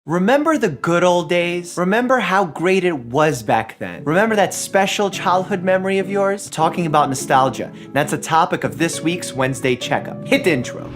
Remember the good old days? Remember how great it was back then? Remember that special childhood memory of yours? Talking about nostalgia. That's a topic of this week's Wednesday Checkup. Hit the intro.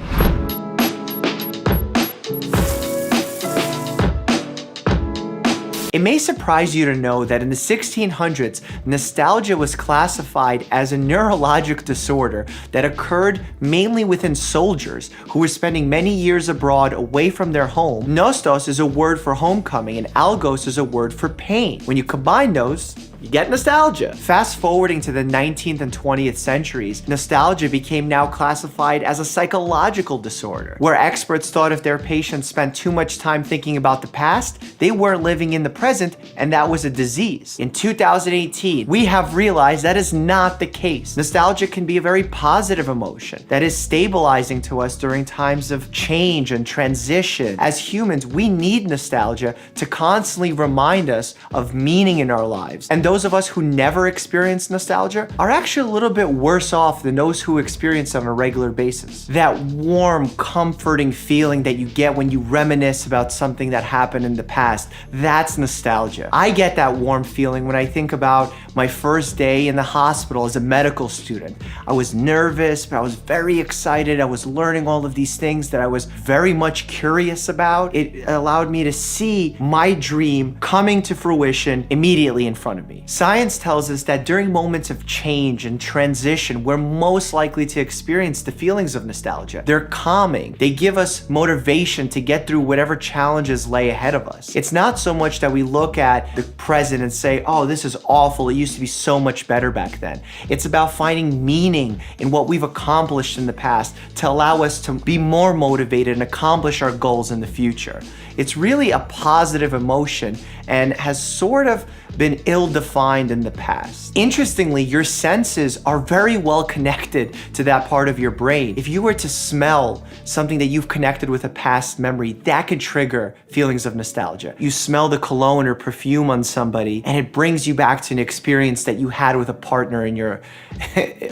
It may surprise you to know that in the 1600s, nostalgia was classified as a neurologic disorder that occurred mainly within soldiers who were spending many years abroad away from their home. Nostos is a word for homecoming and algos is a word for pain. When you combine those, you get nostalgia. Fast forwarding to the 19th and 20th centuries, nostalgia became now classified as a psychological disorder, where experts thought if their patients spent too much time thinking about the past, they weren't living in the present, and that was a disease. In 2018, we have realized that is not the case. Nostalgia can be a very positive emotion that is stabilizing to us during times of change and transition. As humans, we need nostalgia to constantly remind us of meaning in our lives. And those of us who never experience nostalgia are actually a little bit worse off than those who experience it on a regular basis. That warm, comforting feeling that you get when you reminisce about something that happened in the past, that's nostalgia. I get that warm feeling when I think about my first day in the hospital as a medical student. I was nervous, but I was very excited. I was learning all of these things that I was very much curious about. It allowed me to see my dream coming to fruition immediately in front of me. Science tells us that during moments of change and transition, we're most likely to experience the feelings of nostalgia. They're calming. They give us motivation to get through whatever challenges lay ahead of us. It's not so much that we look at the present and say, oh, this is awful. It used to be so much better back then. It's about finding meaning in what we've accomplished in the past to allow us to be more motivated and accomplish our goals in the future. It's really a positive emotion and has sort of been ill-defined in the past. Interestingly, your senses are very well connected to that part of your brain. If you were to smell something that you've connected with a past memory, that could trigger feelings of nostalgia. You smell the cologne or perfume on somebody, and it brings you back to an experience that you had with a partner in your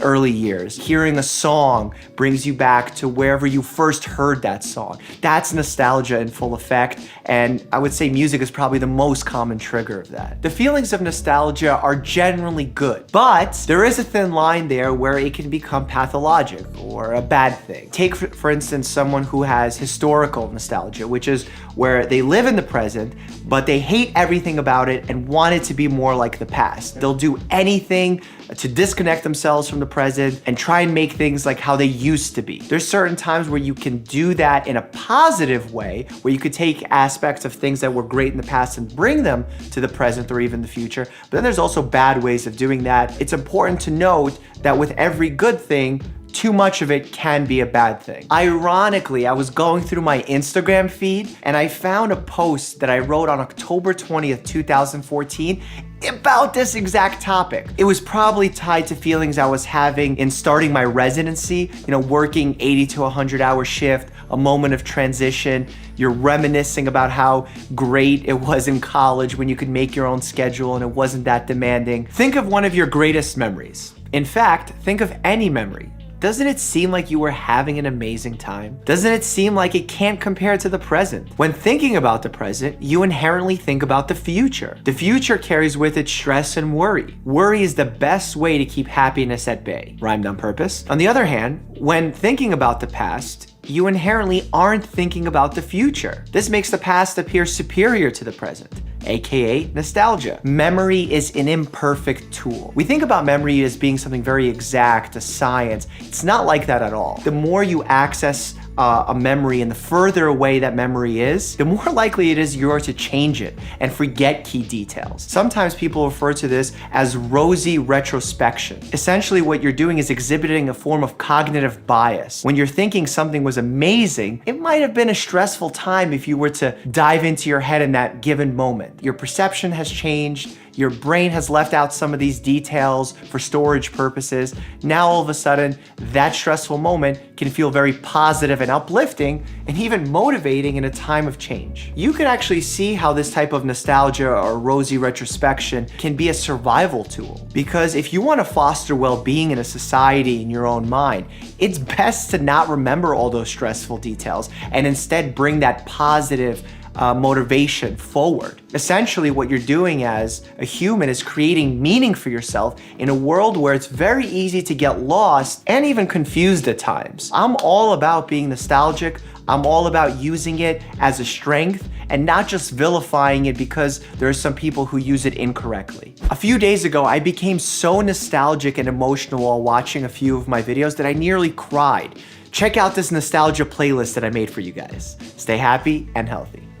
early years. Hearing a song brings you back to wherever you first heard that song. That's nostalgia in full effect, and I would say music is probably the most common trigger of that. The feelings of nostalgia are generally good, but there is a thin line there where it can become pathologic or a bad thing. Take, for instance, someone who has historical nostalgia, which is where they live in the present, but they hate everything about it and want it to be more like the past. They'll do anything to disconnect themselves from the present and try and make things like how they used to be. There's certain times where you can do that in a positive way, where you could take aspects of things that were great in the past and bring them to the present or even the future. But then there's also bad ways of doing that. It's important to note that with every good thing, too much of it can be a bad thing. Ironically, I was going through my Instagram feed and I found a post that I wrote on October 20th, 2014 about this exact topic. It was probably tied to feelings I was having in starting my residency, working 80 to 100-hour shift, a moment of transition. You're reminiscing about how great it was in college when you could make your own schedule and it wasn't that demanding. Think of one of your greatest memories. In fact, think of any memory. Doesn't it seem like you were having an amazing time? Doesn't it seem like it can't compare to the present? When thinking about the present, you inherently think about the future. The future carries with it stress and worry. Worry is the best way to keep happiness at bay. Rhymed on purpose. On the other hand, when thinking about the past, you inherently aren't thinking about the future. This makes the past appear superior to the present, aka nostalgia. Memory is an imperfect tool. We think about memory as being something very exact, a science. It's not like that at all. The more you access a memory and the further away that memory is, the more likely it is you're to change it and forget key details. Sometimes people refer to this as rosy retrospection. Essentially, what you're doing is exhibiting a form of cognitive bias. When you're thinking something was amazing, it might have been a stressful time if you were to dive into your head in that given moment. Your perception has changed. Your brain has left out some of these details for storage purposes. Now all of a sudden, that stressful moment can feel very positive and uplifting and even motivating in a time of change. You can actually see how this type of nostalgia or rosy retrospection can be a survival tool. Because if you want to foster well-being in a society in your own mind, it's best to not remember all those stressful details and instead bring that positive motivation forward. Essentially, what you're doing as a human is creating meaning for yourself in a world where it's very easy to get lost and even confused at times. I'm all about being nostalgic. I'm all about using it as a strength and not just vilifying it because there are some people who use it incorrectly. A few days ago, I became so nostalgic and emotional while watching a few of my videos that I nearly cried. Check out this nostalgia playlist that I made for you guys. Stay happy and healthy.